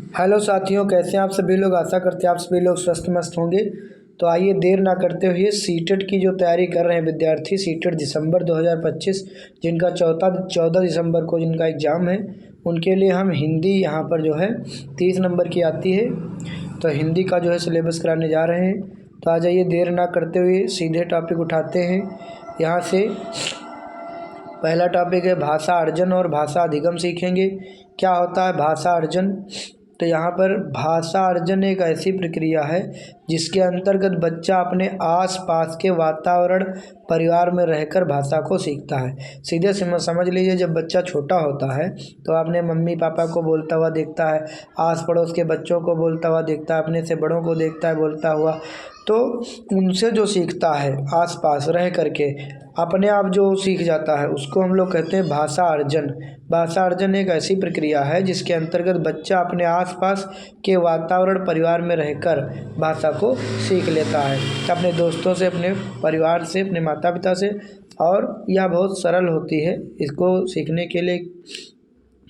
Hello साथियों, कैसे हैं आप सभी लोग। आशा करते हैं आप सभी लोग स्वस्थ मस्त होंगे। तो आइए देर ना करते हुए सीटेट की जो तैयारी कर रहे हैं विद्यार्थी, सीटेट दिसंबर 2025 जिनका 14 दिसंबर को जिनका एग्ज़ाम है, उनके लिए हम हिंदी यहाँ पर जो है 30 नंबर की आती है, तो हिंदी का जो है सिलेबस कराने जा रहे हैं। तो आ जाइए देर ना करते हुए सीधे टॉपिक उठाते हैं। यहाँ से पहला टॉपिक है भाषा अर्जन और भाषा अधिगम सीखेंगे। क्या होता है भाषा अर्जन? तो यहाँ पर भाषा अर्जन एक ऐसी प्रक्रिया है जिसके अंतर्गत बच्चा अपने आसपास के वातावरण परिवार में रहकर भाषा को सीखता है। सीधे समझ लीजिए, जब बच्चा छोटा होता है तो अपने मम्मी पापा को बोलता हुआ देखता है, आस पड़ोस के बच्चों को बोलता हुआ देखता है, अपने से बड़ों को देखता है बोलता हुआ, तो उनसे जो सीखता है आसपास रह करके अपने आप जो सीख जाता है उसको हम लोग कहते हैं भाषा अर्जन। भाषा अर्जन एक ऐसी प्रक्रिया है जिसके अंतर्गत बच्चा अपने आसपास के वातावरण परिवार में रहकर भाषा को सीख लेता है, अपने दोस्तों से, अपने परिवार से, अपने माता पिता से। और यह बहुत सरल होती है, इसको सीखने के लिए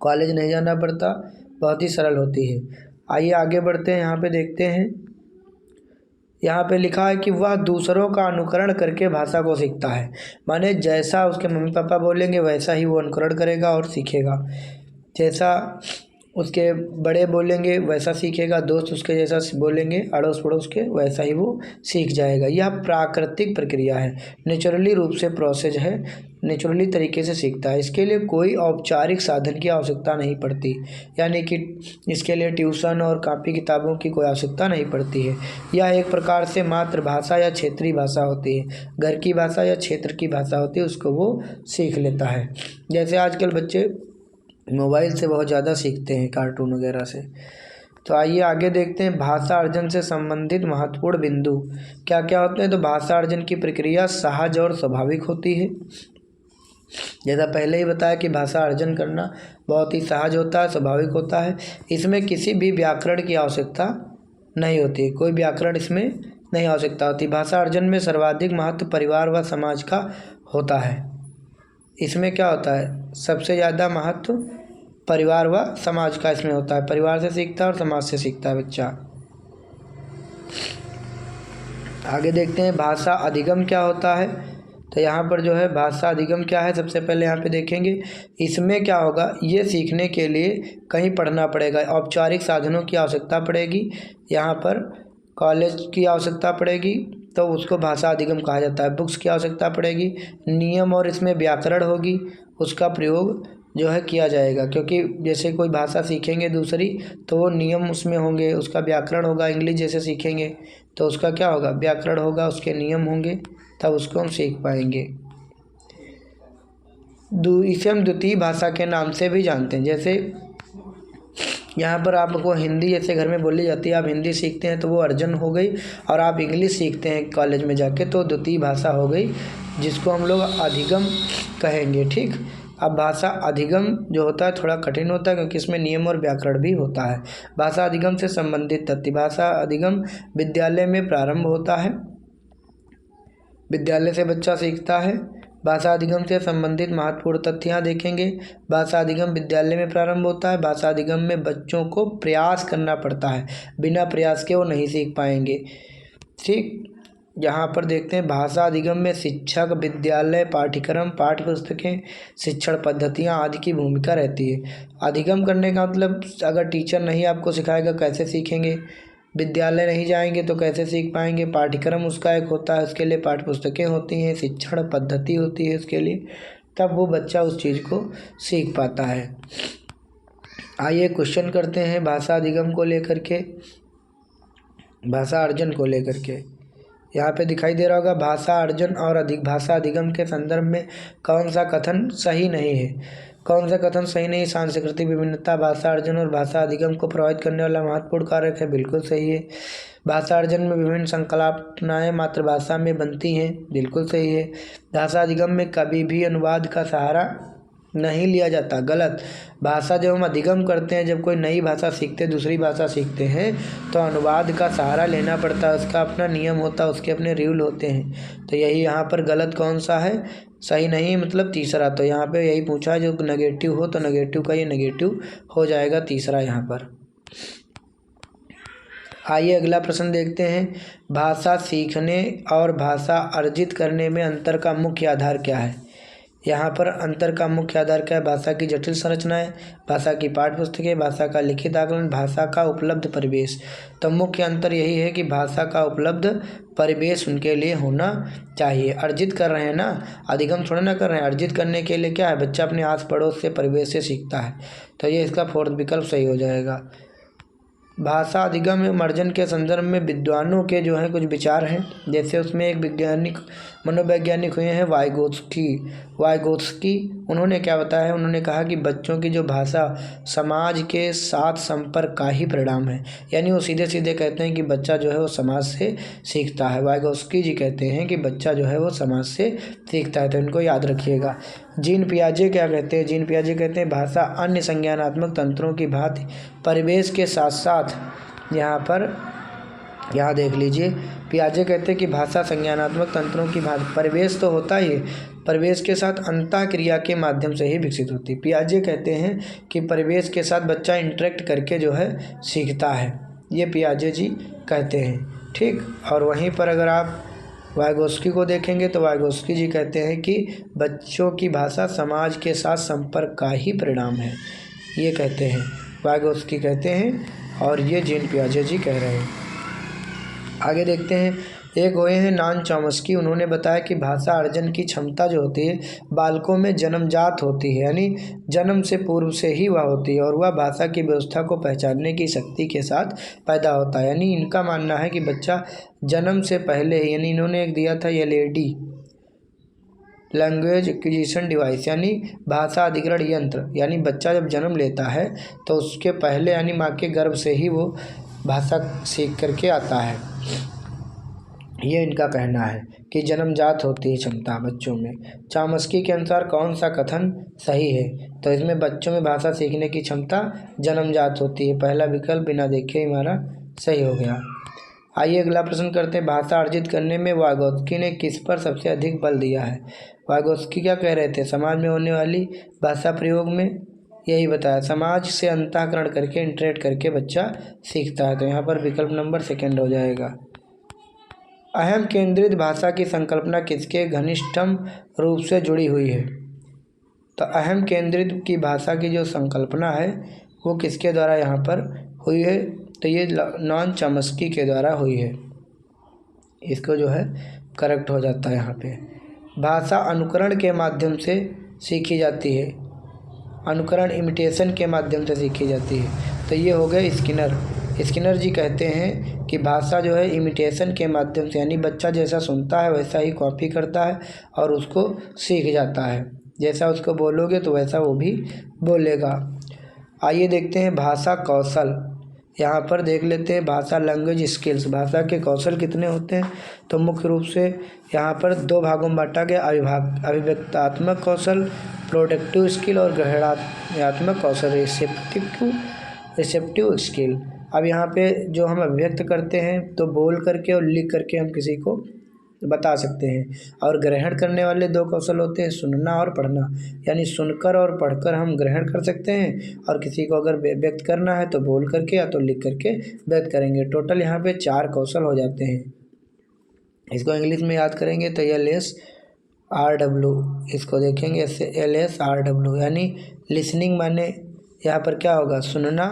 कॉलेज नहीं जाना पड़ता, बहुत ही सरल होती है। आइए आगे बढ़ते हैं। यहाँ पे देखते हैं, यहाँ पे लिखा है कि वह दूसरों का अनुकरण करके भाषा को सीखता है। माने जैसा उसके मम्मी पापा बोलेंगे वैसा ही वो अनुकरण करेगा और सीखेगा, जैसा उसके बड़े बोलेंगे वैसा सीखेगा, दोस्त उसके जैसा बोलेंगे अड़ोस पड़ोस के वैसा ही वो सीख जाएगा। यह प्राकृतिक प्रक्रिया है, नेचुरली रूप से प्रोसेस है, नेचुरली तरीके से सीखता है। इसके लिए कोई औपचारिक साधन की आवश्यकता नहीं पड़ती, यानी कि इसके लिए ट्यूशन और कॉपी किताबों की कोई आवश्यकता नहीं पड़ती है। यह एक प्रकार से मातृभाषा या क्षेत्रीय भाषा होती है, घर की भाषा या क्षेत्र की भाषा होती है, उसको वो सीख लेता है। जैसे आजकल बच्चे मोबाइल से बहुत ज़्यादा सीखते हैं, कार्टून वगैरह से। तो आइए आगे देखते हैं भाषा अर्जन से संबंधित महत्वपूर्ण बिंदु क्या क्या होते हैं। तो भाषा अर्जन की प्रक्रिया सहज और स्वाभाविक होती है। जैसा पहले ही बताया कि भाषा अर्जन करना बहुत ही सहज होता है, स्वाभाविक होता है। इसमें किसी भी व्याकरण की आवश्यकता नहीं होती, कोई व्याकरण इसमें नहीं आवश्यकता होती। भाषा अर्जन में सर्वाधिक महत्व परिवार व समाज का होता है। इसमें क्या होता है, सबसे ज़्यादा महत्व परिवार व समाज का इसमें होता है। परिवार से सीखता है और समाज से सीखता है बच्चा। आगे देखते हैं भाषा अधिगम क्या होता है। तो यहाँ पर जो है भाषा अधिगम क्या है, सबसे पहले यहाँ पे देखेंगे। इसमें क्या होगा, ये सीखने के लिए कहीं पढ़ना पड़ेगा, औपचारिक साधनों की आवश्यकता पड़ेगी, यहाँ पर कॉलेज की आवश्यकता पड़ेगी, तो उसको भाषा अधिगम कहा जाता है। बुक्स की आवश्यकता पड़ेगी, नियम और इसमें व्याकरण होगी, उसका प्रयोग जो है किया जाएगा। क्योंकि जैसे कोई भाषा सीखेंगे दूसरी तो वो नियम उसमें होंगे, उसका व्याकरण होगा। इंग्लिश जैसे सीखेंगे तो उसका क्या होगा, व्याकरण होगा, उसके नियम होंगे, तब उसको हम सीख पाएंगे। इसे हम द्वितीय भाषा के नाम से भी जानते हैं। जैसे यहाँ पर आपको हिंदी जैसे घर में बोली जाती है, आप हिंदी सीखते हैं तो वो अर्जन हो गई, और आप इंग्लिश सीखते हैं कॉलेज में जाके तो द्वितीय भाषा हो गई, जिसको हम लोग अधिगम कहेंगे। ठीक, अब भाषा अधिगम जो होता है थोड़ा कठिन होता है, क्योंकि इसमें नियम और व्याकरण भी होता है। भाषा अधिगम से संबंधित तथ्य। भाषा अधिगम विद्यालय में प्रारंभ होता है, विद्यालय से बच्चा सीखता है। भाषा अधिगम से संबंधित महत्वपूर्ण तथ्य यहाँ देखेंगे। भाषा अधिगम विद्यालय में प्रारंभ होता है। भाषा अधिगम में बच्चों को प्रयास करना पड़ता है, बिना प्रयास के वो नहीं सीख पाएंगे। ठीक, यहाँ पर देखते हैं भाषा अधिगम में शिक्षक, विद्यालय, पाठ्यक्रम, पाठ्य पुस्तकें, शिक्षण पद्धतियाँ आदि की भूमिका रहती है। अधिगम करने का मतलब, अगर टीचर नहीं आपको सिखाएगा कैसे सीखेंगे, विद्यालय नहीं जाएंगे तो कैसे सीख पाएंगे, पाठ्यक्रम उसका एक होता है, उसके लिए पाठ्य पुस्तकें होती हैं, शिक्षण पद्धति होती है उसके लिए, तब वो बच्चा उस चीज़ को सीख पाता है। आइए क्वेश्चन करते हैं भाषा अधिगम को लेकर के, भाषा अर्जन को लेकर के। यहाँ पे दिखाई दे रहा होगा, भाषा अर्जन और भाषा अधिगम के संदर्भ में कौन सा कथन सही नहीं है। कौन सा कथन सही नहीं? सांस्कृतिक विभिन्नता भाषा अर्जन और भाषा अधिगम को प्रभावित करने वाला महत्वपूर्ण कारक है, बिल्कुल सही है। भाषा अर्जन में विभिन्न संकल्पनाएं मातृभाषा में बनती हैं, बिल्कुल सही है। भाषा अधिगम में कभी भी अनुवाद का सहारा नहीं लिया जाता, गलत। भाषा जब हम अधिगम करते हैं, जब कोई नई भाषा सीखते, दूसरी भाषा सीखते हैं, तो अनुवाद का सहारा लेना पड़ता है, उसका अपना नियम होता है, उसके अपने रूल होते हैं। तो यही यहाँ पर गलत कौन सा है, सही नहीं, मतलब तीसरा। तो यहाँ पे यही पूछा है, जो नेगेटिव हो तो नेगेटिव का ये नेगेटिव हो जाएगा तीसरा यहाँ पर। आइए अगला प्रश्न देखते हैं। भाषा सीखने और भाषा अर्जित करने में अंतर का मुख्य आधार क्या है? यहाँ पर अंतर का मुख्य आधार क्या है? भाषा की जटिल संरचनाएं, भाषा की पाठ्यपुस्तकें, भाषा का लिखित आकलन, भाषा का उपलब्ध परिवेश। तो मुख्य अंतर यही है कि भाषा का उपलब्ध परिवेश उनके लिए होना चाहिए। अर्जित कर रहे हैं ना, अधिगम थोड़ा ना कर रहे हैं। अर्जित करने के लिए क्या है? बच्चा अपने आस पड़ोस से, परिवेश से सीखता है। तो ये इसका फोर्थ विकल्प सही हो जाएगा। भाषा अधिगम एवं अर्जन के संदर्भ में विद्वानों के जो हैं कुछ विचार हैं। जैसे उसमें एक वैज्ञानिक मनोवैज्ञानिक हुए हैं वाइगोत्स्की। उन्होंने क्या बताया है? उन्होंने कहा कि बच्चों की जो भाषा समाज के साथ संपर्क का ही परिणाम है। यानी वो सीधे सीधे कहते हैं कि बच्चा जो है वो समाज से सीखता है। वाइगोत्स्की जी कहते हैं कि बच्चा जो है वो समाज से सीखता है। तो इनको याद रखिएगा। जीन पियाजे क्या कहते हैं? जीन पियाजे कहते हैं भाषा अन्य संज्ञानात्मक तंत्रों की भांति परिवेश के साथ साथ, यहाँ देख लीजिए, पियाजे कहते हैं कि भाषा संज्ञानात्मक तंत्रों की भांति, परिवेश तो होता ही है, परिवेश के साथ अंतःक्रिया के माध्यम से ही विकसित होती है। पियाजे कहते हैं कि परिवेश के साथ बच्चा इंटरेक्ट करके जो है सीखता है। ये पियाजे जी कहते हैं। ठीक, और वहीं पर अगर आप वाइगोत्स्की को देखेंगे तो वाइगोत्स्की जी कहते हैं कि बच्चों की भाषा समाज के साथ संपर्क का ही परिणाम है। ये कहते हैं, वाइगोत्स्की कहते हैं, और ये जीन पियाजे जी कह रहे हैं। आगे देखते हैं। एक हुए हैं नॉन चॉम्स्की। उन्होंने बताया कि भाषा अर्जन की क्षमता जो होती है बालकों में जन्मजात होती है, यानी जन्म से पूर्व से ही वह होती है, और वह भाषा की व्यवस्था को पहचानने की शक्ति के साथ पैदा होता है। यानी इनका मानना है कि बच्चा जन्म से पहले, यानी इन्होंने एक दिया था एलएडी, लैंग्वेज एक्विजिशन डिवाइस, यानी भाषा अधिग्रहण यंत्र, यानी बच्चा जब जन्म लेता है तो उसके पहले यानी माँ के गर्भ से ही वो भाषा सीख करके आता है। ये इनका कहना है कि जन्मजात होती है क्षमता बच्चों में। चॉम्स्की के अनुसार कौन सा कथन सही है? तो इसमें बच्चों में भाषा सीखने की क्षमता जन्मजात होती है। पहला विकल्प बिना देखे हमारा सही हो गया। आइए अगला प्रश्न करते हैं। भाषा अर्जित करने में वाइगोत्स्की ने किस पर सबसे अधिक बल दिया है? वाइगोत्स्की क्या कह रहे थे? समाज में होने वाली भाषा प्रयोग में, यही बताया, समाज से अंतःकरण करके, इंटरेक्ट करके बच्चा सीखता है। तो यहाँ पर विकल्प नंबर सेकंड हो जाएगा। अहम केंद्रित भाषा की संकल्पना किसके घनिष्ठम रूप से जुड़ी हुई है? तो अहम केंद्रित की भाषा की जो संकल्पना है वो किसके द्वारा यहाँ पर हुई है? तो ये नॉन चॉम्स्की के द्वारा हुई है। इसको जो है करेक्ट हो जाता है यहाँ पे। भाषा अनुकरण के माध्यम से सीखी जाती है, अनुकरण इमिटेशन के माध्यम से सीखी जाती है। तो ये हो गए स्किनर जी कहते हैं कि भाषा जो है इमिटेशन के माध्यम से, यानी बच्चा जैसा सुनता है वैसा ही कॉपी करता है और उसको सीख जाता है। जैसा उसको बोलोगे तो वैसा वो भी बोलेगा। आइए देखते हैं भाषा कौशल। यहाँ पर देख लेते हैं भाषा लैंग्वेज स्किल्स, भाषा के कौशल कितने होते हैं? तो मुख्य रूप से यहाँ पर दो भागों में बांटा गया, अभिव्यक्तात्मक कौशल प्रोडक्टिव स्किल और ग्रहणात्मक कौशल रिसेप्टिव स्किल। अब यहाँ पे जो हम अभिव्यक्त करते हैं तो बोल करके और लिख करके हम किसी को बता सकते हैं, और ग्रहण करने वाले दो कौशल होते हैं सुनना और पढ़ना, यानी सुनकर और पढ़कर हम ग्रहण कर सकते हैं, और किसी को अगर व्यक्त करना है तो बोल करके या तो लिख करके व्यक्त करेंगे। टोटल यहाँ पे 4 कौशल हो जाते हैं। इसको इंग्लिश में याद करेंगे तो LSRW, इसको देखेंगे LSRW, यानी लिसनिंग माने यहाँ पर क्या होगा? सुनना,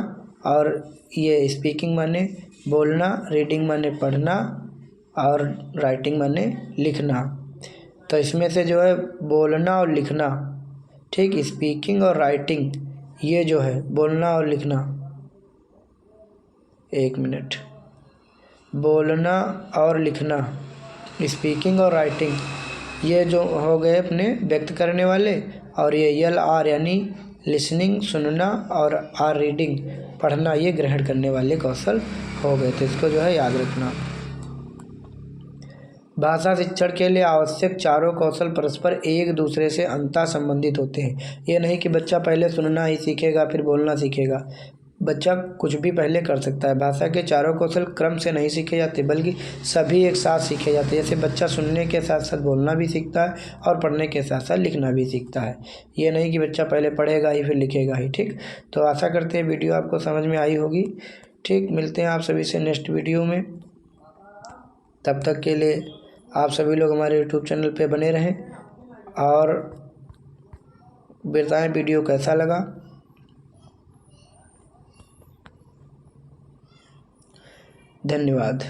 और ये स्पीकिंग माने बोलना, रीडिंग माने पढ़ना, और राइटिंग माने लिखना। तो इसमें से जो है बोलना और लिखना, ठीक, स्पीकिंग और राइटिंग, ये जो है बोलना और लिखना, एक मिनट, बोलना और लिखना, स्पीकिंग और राइटिंग, ये जो हो गए अपने व्यक्त करने वाले, और ये LR यानी लिसनिंग सुनना, और R रीडिंग पढ़ना, ये ग्रहण करने वाले कौशल हो गए। तो इसको जो है याद रखना। भाषा शिक्षण के लिए आवश्यक चारों कौशल परस्पर एक दूसरे से अंतः संबंधित होते हैं। ये नहीं कि बच्चा पहले सुनना ही सीखेगा फिर बोलना सीखेगा। बच्चा कुछ भी पहले कर सकता है। भाषा के चारों कौशल क्रम से नहीं सीखे जाते बल्कि सभी एक साथ सीखे जाते हैं। जैसे बच्चा सुनने के साथ साथ बोलना भी सीखता है और पढ़ने के साथ साथ लिखना भी सीखता है। ये नहीं कि बच्चा पहले पढ़ेगा ही फिर लिखेगा ही। ठीक, तो आशा करते हैं वीडियो आपको समझ में आई होगी। ठीक, मिलते हैं आप सभी से नेक्स्ट वीडियो में। तब तक के लिए आप सभी लोग हमारे यूट्यूब चैनल पे बने रहें और बताएं वीडियो कैसा लगा। धन्यवाद।